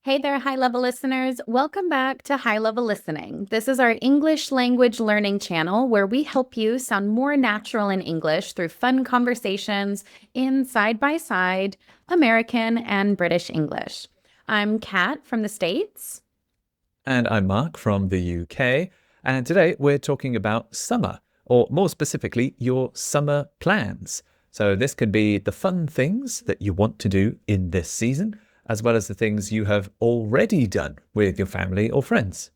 Hey there, high level listeners. Welcome back to High Level Listening. This is our English language learning channel where we help you sound more natural in English through fun conversations in side by side American and British English. I'm Kat from the States. And I'm Mark from the UK. And today we're talking about summer, or more specifically, your summer plans. So this could be the fun things that you want to do in this season, as well as the things you have already done with your family or friends.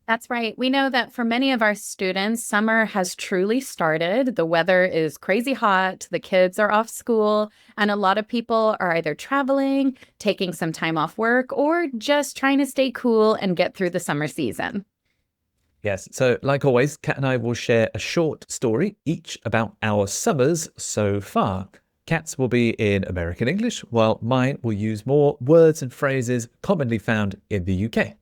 That's right. We know that for many of our students, summer has truly started. The weather is crazy hot, the kids are off school, and a lot of people are either traveling, taking some time off work, or just trying to stay cool and get through the summer season. Yes, so like always, Kat and I will share a short story each about our summers so far. Kat's will be in American English, while mine will use more words and phrases commonly found in the UK.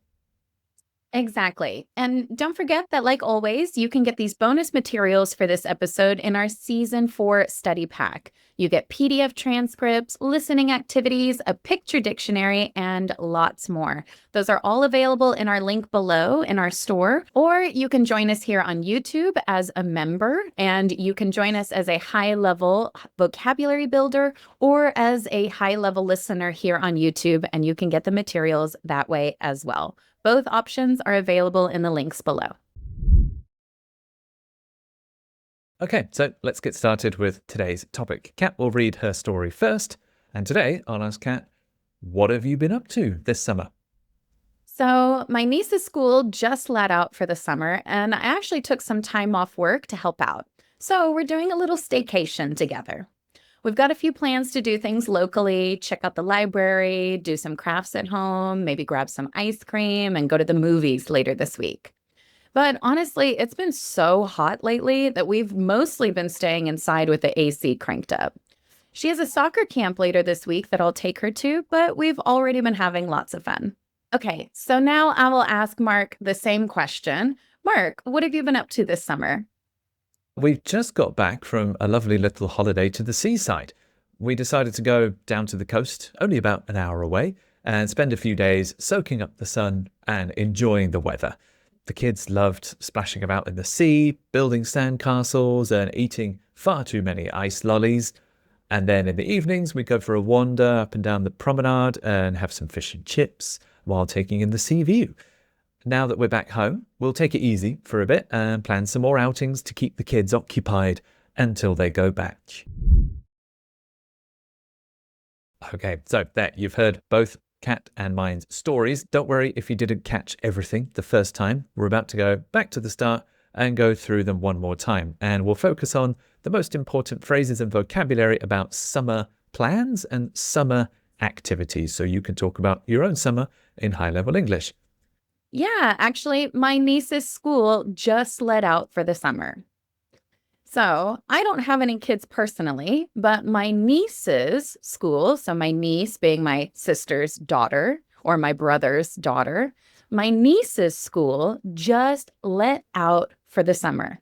Exactly. And don't forget that, like always, you can get these bonus materials for this episode in our Season 4 study pack. You get PDF transcripts, listening activities, a picture dictionary, and lots more. Those are all available in our link below in our store, or you can join us here on YouTube as a member, and you can join us as a high-level vocabulary builder or as a high-level listener here on YouTube, and you can get the materials that way as well. Both options are available in the links below. Okay, so let's get started with today's topic. Kat will read her story first, and today I'll ask Kat, what have you been up to this summer? So my niece's school just let out for the summer, and I actually took some time off work to help out. So we're doing a little staycation together. We've got a few plans to do things locally, check out the library, do some crafts at home, maybe grab some ice cream, and go to the movies later this week. But honestly, it's been so hot lately that we've mostly been staying inside with the AC cranked up. She has a soccer camp later this week that I'll take her to, but we've already been having lots of fun. Okay, so now I will ask Mark the same question. Mark, what have you been up to this summer? We've just got back from a lovely little holiday to the seaside. We decided to go down to the coast, only about an hour away, and spend a few days soaking up the sun and enjoying the weather. The kids loved splashing about in the sea, building sandcastles, and eating far too many ice lollies. And then in the evenings, we go for a wander up and down the promenade and have some fish and chips while taking in the sea view. Now that we're back home, we'll take it easy for a bit and plan some more outings to keep the kids occupied until they go back. Okay, so there, you've heard both Kat and mine's stories. Don't worry if you didn't catch everything the first time. We're about to go back to the start and go through them one more time. And we'll focus on the most important phrases and vocabulary about summer plans and summer activities. So you can talk about your own summer in high-level English. Yeah, actually, my niece's school just let out for the summer. So I don't have any kids personally, but my niece's school, so my niece being my sister's daughter or my brother's daughter, my niece's school just let out for the summer.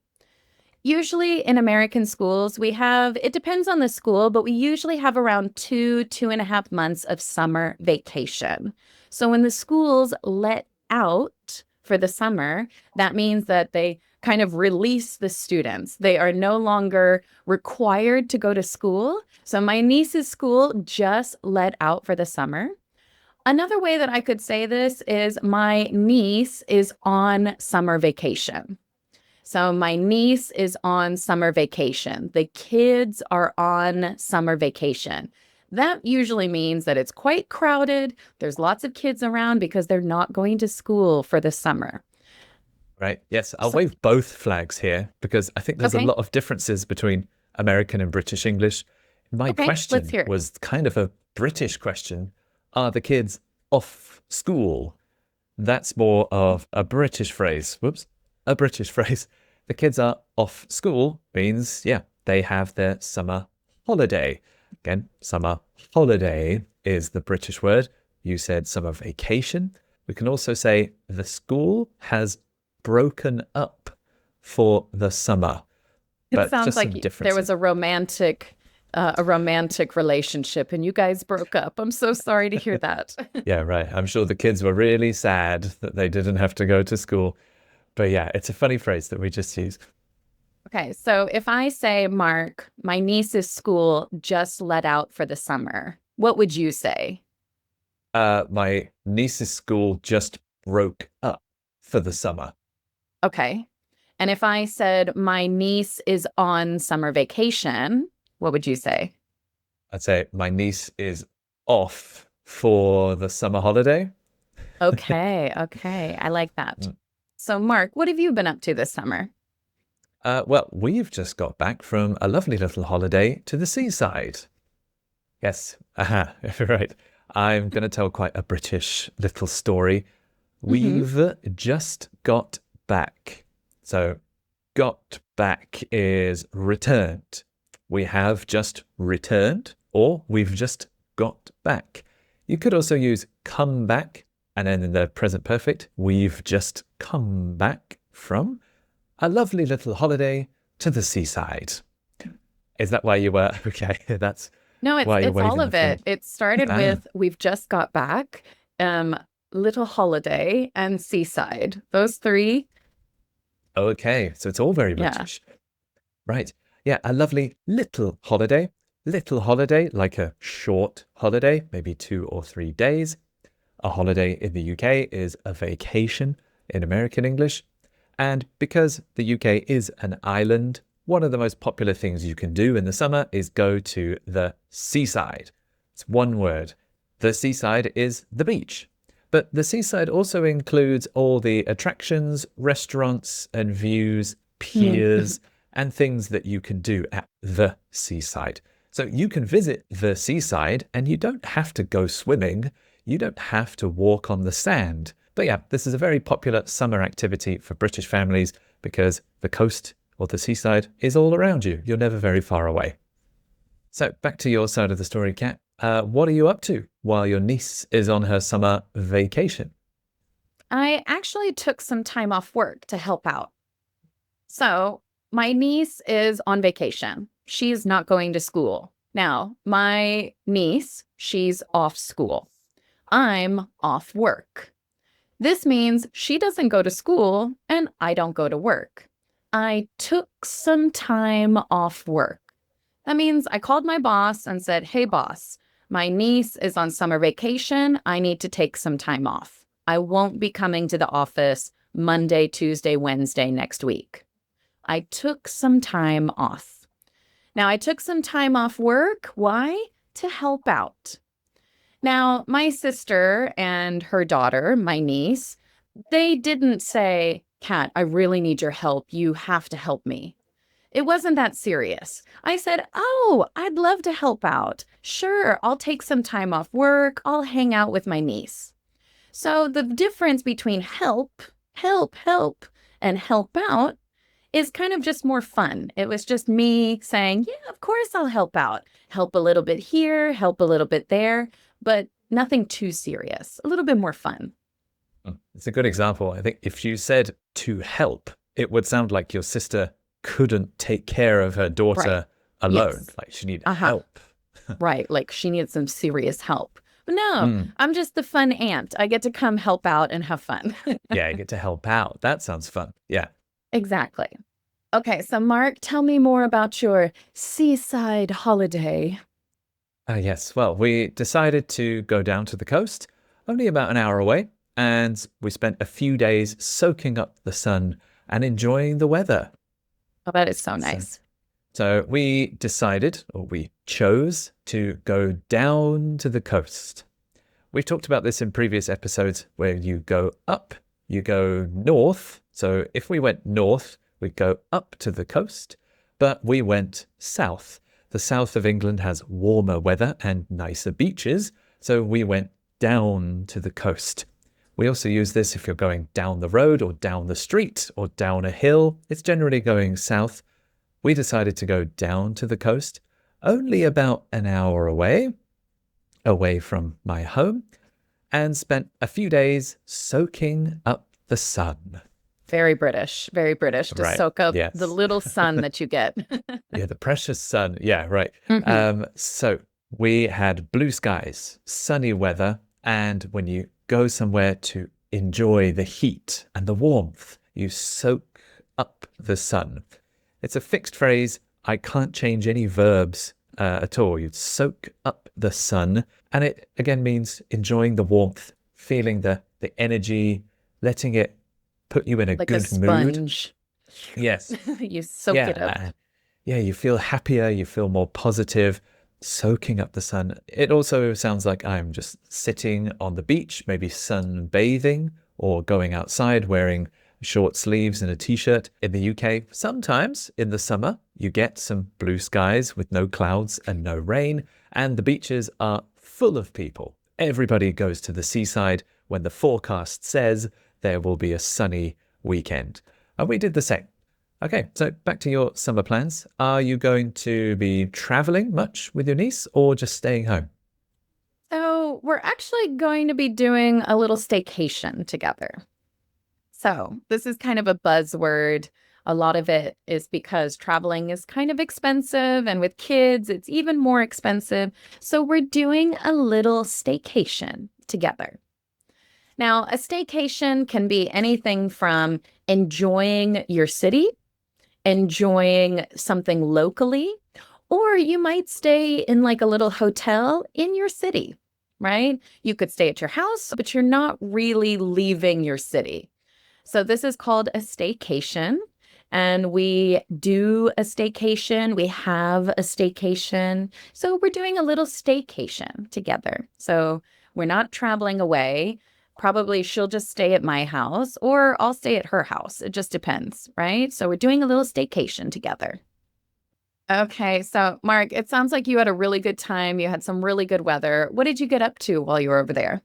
Usually in American schools, it depends on the school, but we usually have around 2.5 months of summer vacation. So when the schools let out for the summer, that means that they kind of release the students. They are no longer required to go to school. So my niece's school just let out for the summer. Another way that I could say this is my niece is on summer vacation. So my niece is on summer vacation. The kids are on summer vacation. That usually means that it's quite crowded. There's lots of kids around because they're not going to school for the summer. Right. Yes. I'll wave both flags here because I think there's a lot of differences between American and British English. My question was kind of a British question. Are the kids off school? That's more of a British phrase. Whoops. A British phrase. The kids are off school means, yeah, they have their summer holiday. Again, summer holiday is the British word. You said summer vacation. We can also say the school has broken up for the summer. It sounds like there was a romantic a romantic relationship and you guys broke up. I'm so sorry to hear that. Yeah, right. I'm sure the kids were really sad that they didn't have to go to school. But yeah, it's a funny phrase that we just use. Okay, so if I say, Mark, my niece's school just let out for the summer, what would you say? My niece's school just broke up for the summer. Okay. And if I said, my niece is on summer vacation, what would you say? I'd say my niece is off for the summer holiday. Okay, okay. I like that. So, Mark, what have you been up to this summer? Well, we've just got back from a lovely little holiday to the seaside. Yes, right. I'm going to tell quite a British little story. We've just got back. So, got back is returned. We have just returned, or we've just got back. You could also use come back, and then in the present perfect, we've just come back from a lovely little holiday to the seaside. Is that why you were? Okay, that's No, why you're it's all waving of the it. phone. It started with we've just got back, little holiday, and seaside. Those three. Okay, so it's all very Yeah. British. Right. Yeah, a lovely little holiday. Little holiday, like a short holiday, maybe 2 or 3 days. A holiday in the UK is a vacation in American English. And because the UK is an island, one of the most popular things you can do in the summer is go to the seaside. It's one word. The seaside is the beach. But the seaside also includes all the attractions, restaurants and views, piers, and things that you can do at the seaside. So you can visit the seaside and you don't have to go swimming. You don't have to walk on the sand. But yeah, this is a very popular summer activity for British families because the coast or the seaside is all around you. You're never very far away. So back to your side of the story, Kat. What are you up to while your niece is on her summer vacation? I actually took some time off work to help out. So my niece is on vacation. She's not going to school. Now, my niece, she's off school. I'm off work. This means she doesn't go to school and I don't go to work. I took some time off work. That means I called my boss and said, hey, boss, my niece is on summer vacation. I need to take some time off. I won't be coming to the office Monday, Tuesday, Wednesday next week. I took some time off. Now, I took some time off work. Why? To help out. Now, my sister and her daughter, my niece, they didn't say, Kat, I really need your help. You have to help me. It wasn't that serious. I said, oh, I'd love to help out. Sure, I'll take some time off work. I'll hang out with my niece. So the difference between help, and help out is kind of just more fun. It was just me saying, yeah, of course I'll help out. Help a little bit here, help a little bit there, but nothing too serious. A little bit more fun. It's a good example. I think if you said to help, it would sound like your sister couldn't take care of her daughter alone. Yes. Like she needed help. Right. Like she needed some serious help. But no, I'm just the fun aunt. I get to come help out and have fun. Yeah, you get to help out. That sounds fun. Yeah. Exactly. Okay, so Mark, tell me more about your seaside holiday. Yes. Well, we decided to go down to the coast, only about an hour away, and we spent a few days soaking up the sun and enjoying the weather. Oh, that is so nice. So we decided, or we chose, to go down to the coast. We've talked about this in previous episodes where you go up, you go north. So if we went north, we'd go up to the coast, but we went south. The south of England has warmer weather and nicer beaches, so we went down to the coast. We also use this if you're going down the road or down the street or down a hill. It's generally going south. We decided to go down to the coast, only about an hour away from my home, and spent a few days soaking up the sun. Very British, very British to Right. soak up Yes. the little sun that you get. Yeah, the precious sun. Yeah, right. Mhm. So we had blue skies, sunny weather, and when you go somewhere to enjoy the heat and the warmth, you soak up the sun. It's a fixed phrase. I can't change any verbs at all. You soak up the sun, and it again means enjoying the warmth, feeling the energy, letting it put you in a Like a good mood. sponge. Yes. You soak it up. Yeah, you feel happier, you feel more positive, soaking up the sun. It also sounds like I'm just sitting on the beach, maybe sunbathing or going outside wearing short sleeves and a t-shirt. In the UK, sometimes in the summer, you get some blue skies with no clouds and no rain, and the beaches are full of people. Everybody goes to the seaside when the forecast says there will be a sunny weekend. And we did the same. Okay, so back to your summer plans. Are you going to be traveling much with your niece or just staying home? So we're actually going to be doing a little staycation together. So this is kind of a buzzword. A lot of it is because traveling is kind of expensive, and with kids, it's even more expensive. So we're doing a little staycation together. Now, a staycation can be anything from enjoying your city, enjoying something locally, or you might stay in like a little hotel in your city, right? You could stay at your house, but you're not really leaving your city. So this is called a staycation. And we do a staycation. We have a staycation. So we're doing a little staycation together. So we're not traveling away. Probably she'll just stay at my house or I'll stay at her house. It just depends, right? So we're doing a little staycation together. Okay, so Mark, it sounds like you had a really good time. You had some really good weather. What did you get up to while you were over there?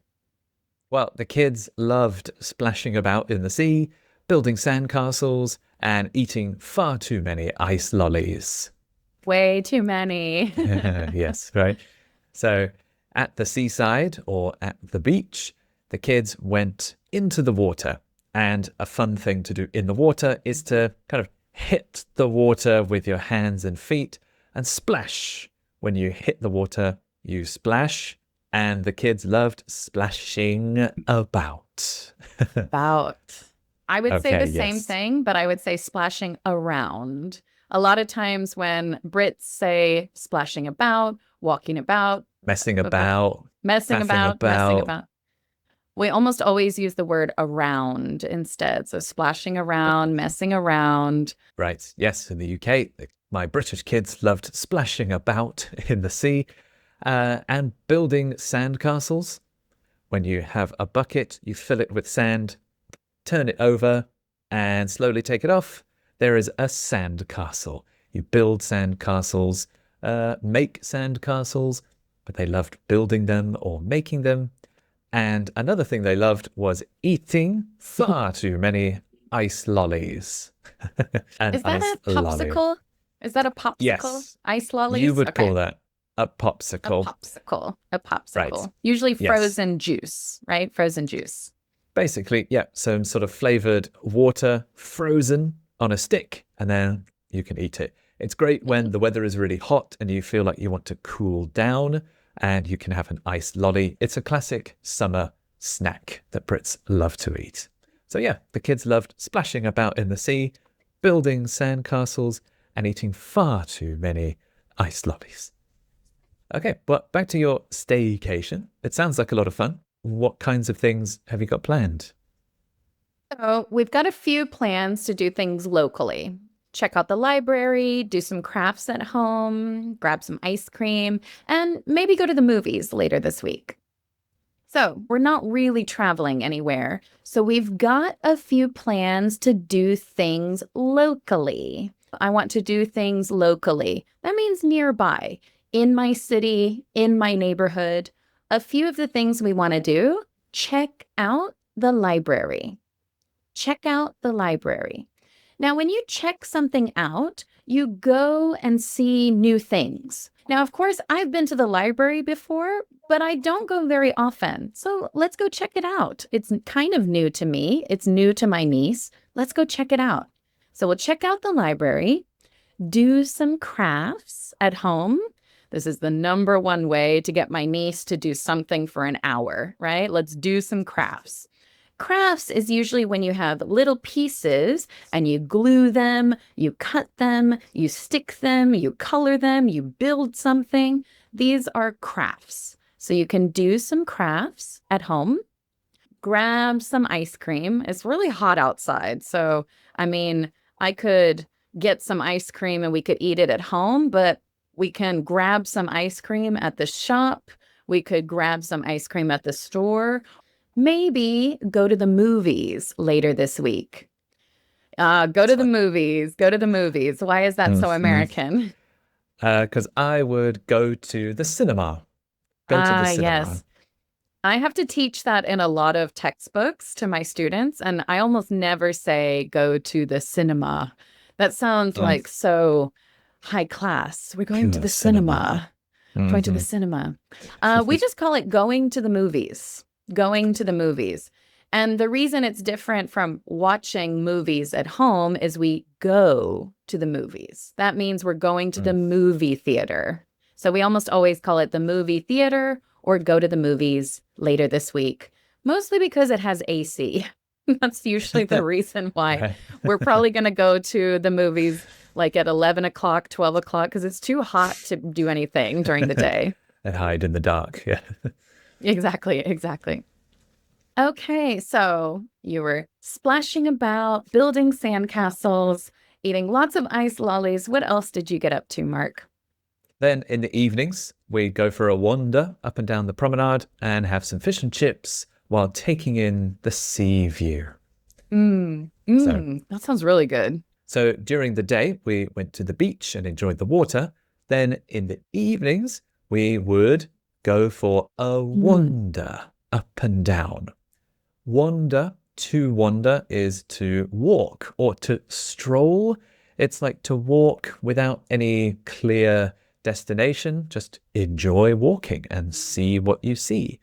Well, the kids loved splashing about in the sea, building sandcastles, and eating far too many ice lollies. Way too many. Yes, right. So at the seaside or at the beach, the kids went into the water. And a fun thing to do in the water is to kind of hit the water with your hands and feet and splash. When you hit the water, you splash. And the kids loved splashing about. About. I would say Okay, the same yes. thing, but I would say splashing around. A lot of times when Brits say splashing about, walking about, Messing about, about, messing faffing about, messing about. about, we almost always use the word around instead. So splashing around, messing around. Right. Yes, in the UK, my British kids loved splashing about in the sea and building sandcastles. When you have a bucket, you fill it with sand, turn it over, and slowly take it off. There is a sandcastle. You build sandcastles, make sandcastles, but they loved building them or making them. And another thing they loved was eating far too many ice lollies. An Is that ice a lolly. popsicle? Is that a popsicle? Yes. Ice lollies? You would Okay. call that a A popsicle. popsicle. A popsicle. Right. Usually Yes. frozen juice, right? Frozen juice. Basically, yeah, some sort of flavored water frozen on a stick, and then you can eat it. It's great when the weather is really hot and you feel like you want to cool down, and you can have an ice lolly. It's a classic summer snack that Brits love to eat. So yeah, the kids loved splashing about in the sea, building sandcastles, and eating far too many ice lollies. Okay, but back to your staycation. It sounds like a lot of fun. What kinds of things have you got planned? So we've got a few plans to do things locally. Check out the library, do some crafts at home, grab some ice cream, and maybe go to the movies later this week. So we're not really traveling anywhere. So we've got a few plans to do things locally. I want to do things locally. That means nearby, in my city, in my neighborhood. A few of the things we want to do: check out the library. Check out the library. Now, when you check something out, you go and see new things. Now, of course, I've been to the library before, but I don't go very often. So let's go check it out. It's kind of new to me. It's new to my niece. let's go check it out. So we'll check out the library, do some crafts at home. This is the number one way to get my niece to do something for an hour, right? Let's do some crafts. Crafts is usually when you have little pieces and you glue them, you cut them, you stick them, you color them, you build something. These are crafts. So you can do some crafts at home. Grab some ice cream. It's really hot outside. So, I mean, I could get some ice cream and we could eat it at home, but we can grab some ice cream at the shop. We could grab some ice cream at the store. Maybe go to the movies later this week. Go to the movies. Go to the movies. Why is that so American? Because I would go to the cinema. Go to the cinema. Yes. I have to teach that in a lot of textbooks to my students, and I almost never say go to the cinema. That sounds like so high class. We're going to the cinema. Going to the cinema. We just call it going to the movies. Going to the movies. And the reason it's different from watching movies at home is we go to the movies. That means we're going to the movie theater. So we almost always call it the movie theater or go to the movies later this week, mostly because it has AC. That's usually the reason why. We're probably going to go to the movies like at 11 o'clock, 12 o'clock, because it's too hot to do anything during the day. And hide in the dark, yeah. Exactly. Okay, so you were splashing about, building sandcastles, eating lots of ice lollies. What else did you get up to, Mark? Then in the evenings, we go for a wander up and down the promenade and have some fish and chips while taking in the sea view. That sounds really good. So during the day, we went to the beach and enjoyed the water. Then in the evenings, we would go for a wander up and down. To wander is to walk or to stroll. It's like to walk without any clear destination. Just enjoy walking and see what you see.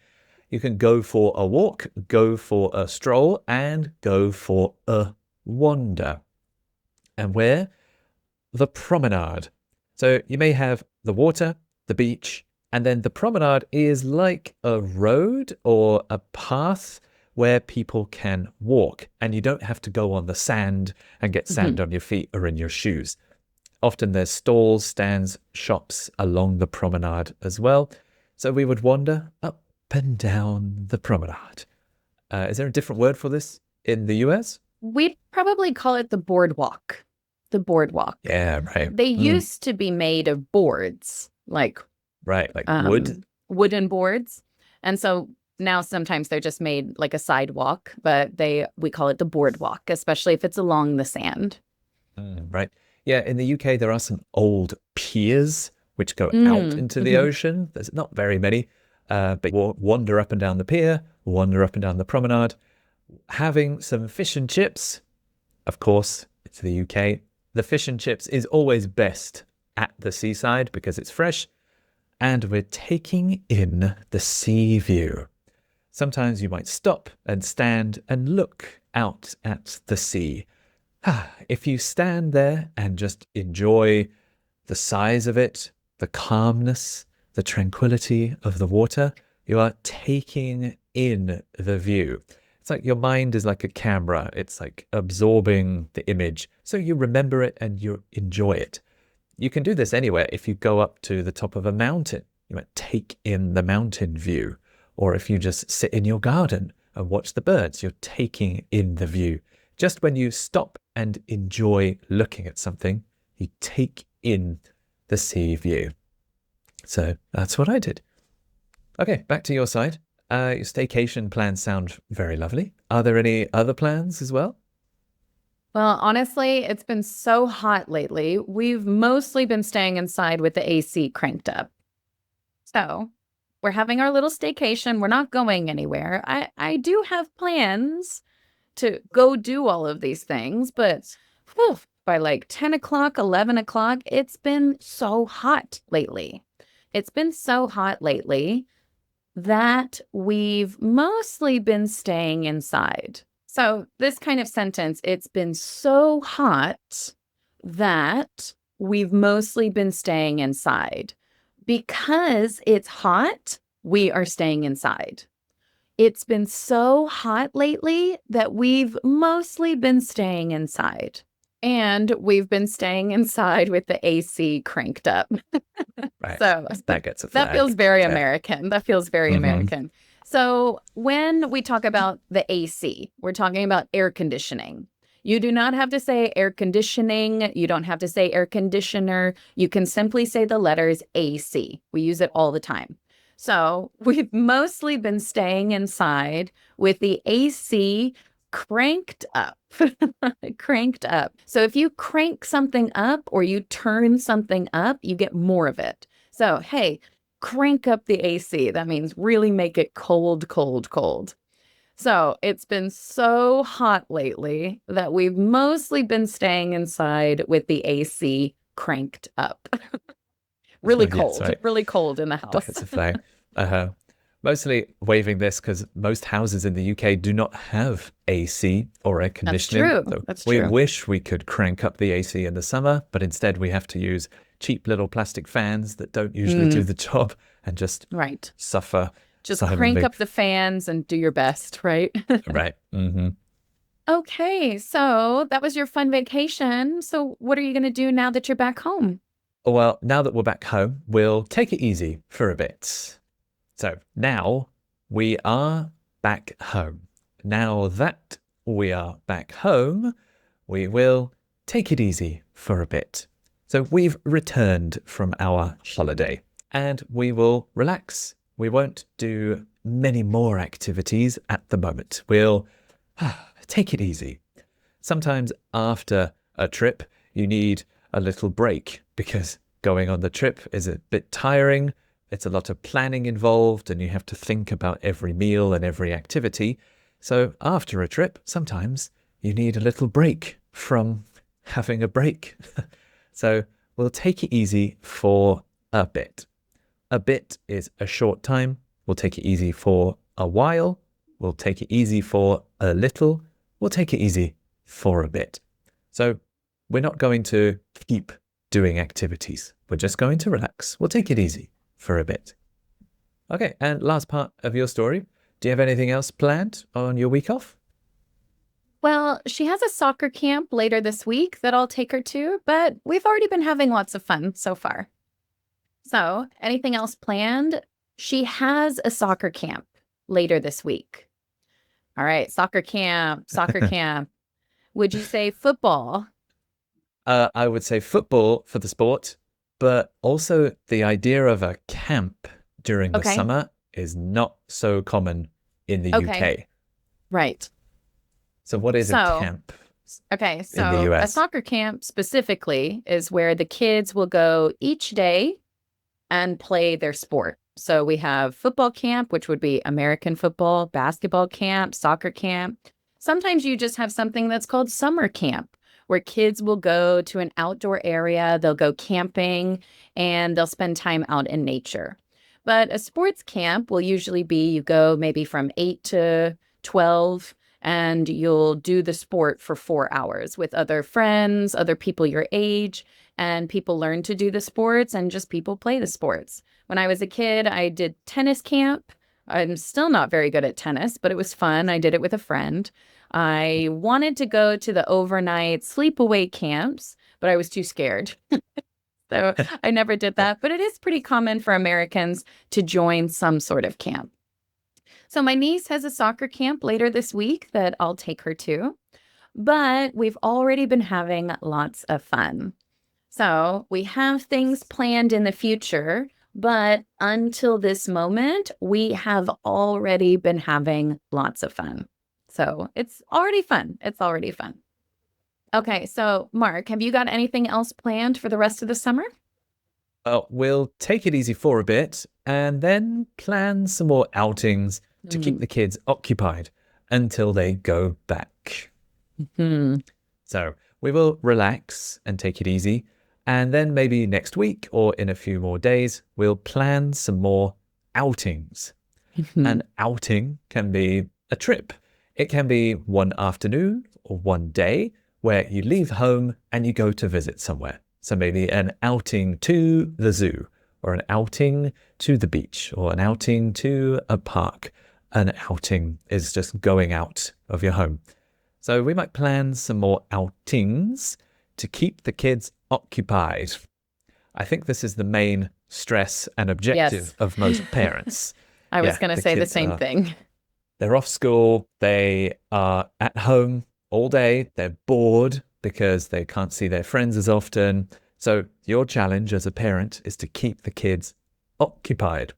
You can go for a walk, go for a stroll, and go for a wander. And where? The promenade. So you may have the water, the beach, and then the promenade is like a road or a path where people can walk, and you don't have to go on the sand and get sand on your feet or in your shoes. Often there's stalls, stands, shops along the promenade as well. So we would wander up and down the promenade. Is there a different word for this in the US? We'd probably call it the boardwalk. The boardwalk. Yeah, right. They used to be made of boards, like wood. Wooden boards. And so now sometimes they're just made like a sidewalk, but we call it the boardwalk, especially if it's along the sand. Right. Yeah, in the UK, there are some old piers which go out into the ocean. There's not very many, but you wander up and down the pier, wander up and down the promenade, having some fish and chips. Of course, it's the UK. The fish and chips is always best at the seaside because it's fresh, and we're taking in the sea view. Sometimes you might stop and stand and look out at the sea. If you stand there and just enjoy the size of it, the calmness, the tranquility of the water, you are taking in the view. It's like your mind is like a camera. It's like absorbing the image. So you remember it and you enjoy it. You can do this anywhere. If you go up to the top of a mountain, you might take in the mountain view. Or if you just sit in your garden and watch the birds, you're taking in the view. Just when you stop and enjoy looking at something, you take in the sea view. So that's what I did. Okay, back to your side. Your staycation plans sound very lovely. Are there any other plans as well? Well, honestly, it's been so hot lately. We've mostly been staying inside with the AC cranked up. So we're having our little staycation. We're not going anywhere. I do have plans to go do all of these things, but by like 10 o'clock, 11 o'clock, it's been so hot lately. It's been so hot lately that we've mostly been staying inside. So this kind of sentence, it's been so hot that we've mostly been staying inside. Because it's hot, we are staying inside. It's been so hot lately that we've mostly been staying inside. And we've been staying inside with the AC cranked up. Right. So That gets a flag. that feels very Yeah. American. That feels very American. So when we talk about the AC, we're talking about air conditioning. You do not have to say air conditioning. You don't have to say air conditioner. You can simply say the letters AC. We use it all the time. So we've mostly been staying inside with the AC cranked up. Cranked up. So if you crank something up or you turn something up, you get more of it. So, hey, crank up the AC. That means really make it cold, cold, cold. So it's been so hot lately that we've mostly been staying inside with the AC cranked up. Really Yes, cold, right. really cold in the That house. gets a flag. Mostly waving this because most houses in the UK do not have AC or air conditioning. true. So That's we true. wish we could crank up the AC in the summer, but instead we have to use cheap little plastic fans that don't usually do the job and just Right. suffer Just silently. crank up the fans and do your best, right? Right. Okay, so that was your fun vacation. So what are you going to do now that you're back home? Well, now that we're back home, we'll take it easy for a bit. So now we are back home. Now that we are back home, we will take it easy for a bit. So we've returned from our holiday and we will relax. We won't do many more activities at the moment. We'll take it easy. Sometimes after a trip, you need a little break because going on the trip is a bit tiring. It's a lot of planning involved and you have to think about every meal and every activity. So after a trip, sometimes you need a little break from having a break. So we'll take it easy for a bit. A bit is a short time. We'll take it easy for a while. We'll take it easy for a little. We'll take it easy for a bit. So we're not going to keep doing activities. We're just going to relax. We'll take it easy for a bit. Okay, and last part of your story. Do you have anything else planned on your week off? Well, she has a soccer camp later this week that I'll take her to, but we've already been having lots of fun so far. So, anything else planned? She has a soccer camp later this week. All right, soccer camp, soccer camp. Would you say football? I would say football for the sport, but also the idea of a camp during the Okay. summer is not so common in the Okay. UK. Right. So what is a So- camp? Okay, so a US. soccer camp specifically is where the kids will go each day and play their sport. So we have football camp, which would be American football, basketball camp, soccer camp. Sometimes you just have something that's called summer camp, where kids will go to an outdoor area, they'll go camping, and they'll spend time out in nature. But a sports camp will usually be you go maybe from 8 to 12 and you'll do the sport for 4 hours with other friends, other people your age, and people learn to do the sports and just people play the sports. When I was a kid, I did tennis camp. I'm still not very good at tennis, but it was fun. I did it with a friend. I wanted to go to the overnight sleepaway camps, but I was too scared. So I never did that. But it is pretty common for Americans to join some sort of camp. So my niece has a soccer camp later this week that I'll take her to. But we've already been having lots of fun. So we have things planned in the future, but until this moment, we have already been having lots of fun. So it's already fun. It's already fun. Okay, so Mark, have you got anything else planned for the rest of the summer? We'll take it easy for a bit and then plan some more outings to keep the kids occupied until they go back. So we will relax and take it easy. And then maybe next week or in a few more days, we'll plan some more outings. An outing can be a trip. It can be one afternoon or one day where you leave home and you go to visit somewhere. So maybe an outing to the zoo, or an outing to the beach, or an outing to a park. An outing is just going out of your home. So we might plan some more outings to keep the kids occupied. I think this is the main stress and objective of most parents. I was going to say the same thing. They're off school, they are at home all day, they're bored because they can't see their friends as often. So your challenge as a parent is to keep the kids occupied.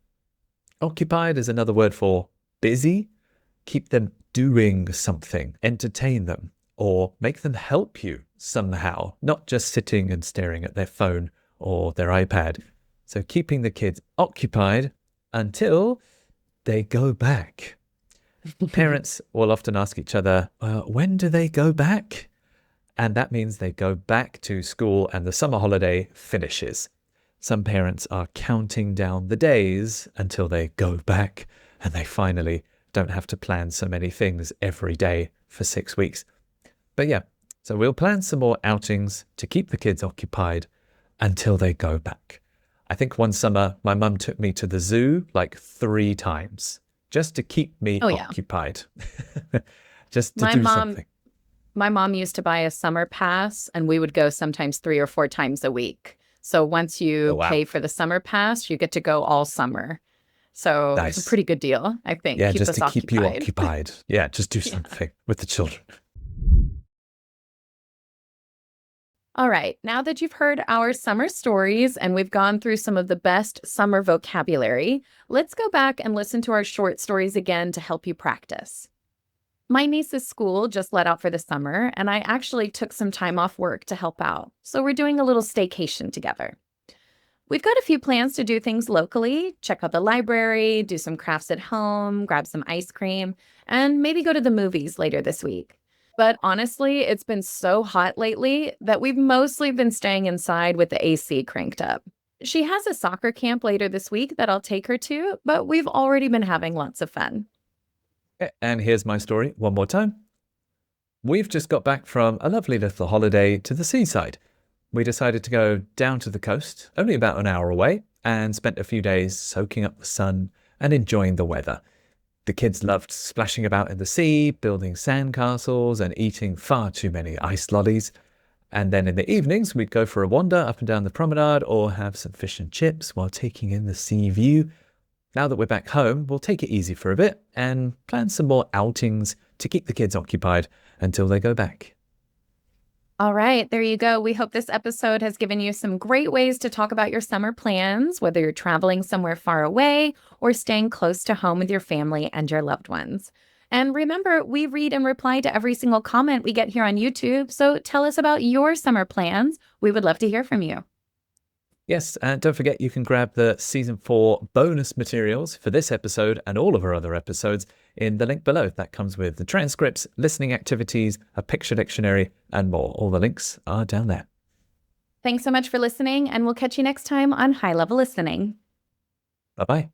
Occupied is another word for busy. Keep them doing something, entertain them, or make them help you somehow, not just sitting and staring at their phone or their iPad. So keeping the kids occupied until they go back. Parents will often ask each other, when do they go back? And that means they go back to school and the summer holiday finishes. Some parents are counting down the days until they go back and they finally don't have to plan so many things every day for 6 weeks. But yeah, so we'll plan some more outings to keep the kids occupied until they go back. I think one summer my mum took me to the zoo like 3 times just to keep me occupied. Just to do something. My mom used to buy a summer pass and we would go sometimes 3 or 4 times a week. So once you pay for the summer pass, you get to go all summer. So It's a pretty good deal, I think. Yeah, just to keep you occupied. Yeah, just do something with the children. All right, now that you've heard our summer stories and we've gone through some of the best summer vocabulary, let's go back and listen to our short stories again to help you practice. My niece's school just let out for the summer, and I actually took some time off work to help out. So we're doing a little staycation together. We've got a few plans to do things locally, check out the library, do some crafts at home, grab some ice cream, and maybe go to the movies later this week. But honestly, it's been so hot lately that we've mostly been staying inside with the AC cranked up. She has a soccer camp later this week that I'll take her to, but we've already been having lots of fun. And here's my story one more time. We've just got back from a lovely little holiday to the seaside. We decided to go down to the coast, only about an hour away, and spent a few days soaking up the sun and enjoying the weather. The kids loved splashing about in the sea, building sandcastles, and eating far too many ice lollies. And then in the evenings, we'd go for a wander up and down the promenade or have some fish and chips while taking in the sea view. Now that we're back home, we'll take it easy for a bit and plan some more outings to keep the kids occupied until they go back. All right, there you go. We hope this episode has given you some great ways to talk about your summer plans, whether you're traveling somewhere far away or staying close to home with your family and your loved ones. And remember, we read and reply to every single comment we get here on YouTube, so tell us about your summer plans. We would love to hear from you. Yes, and don't forget you can grab the Season 4 bonus materials for this episode and all of our other episodes in the link below. That comes with the transcripts, listening activities, a picture dictionary, and more. All the links are down there. Thanks so much for listening, and we'll catch you next time on High Level Listening. Bye-bye.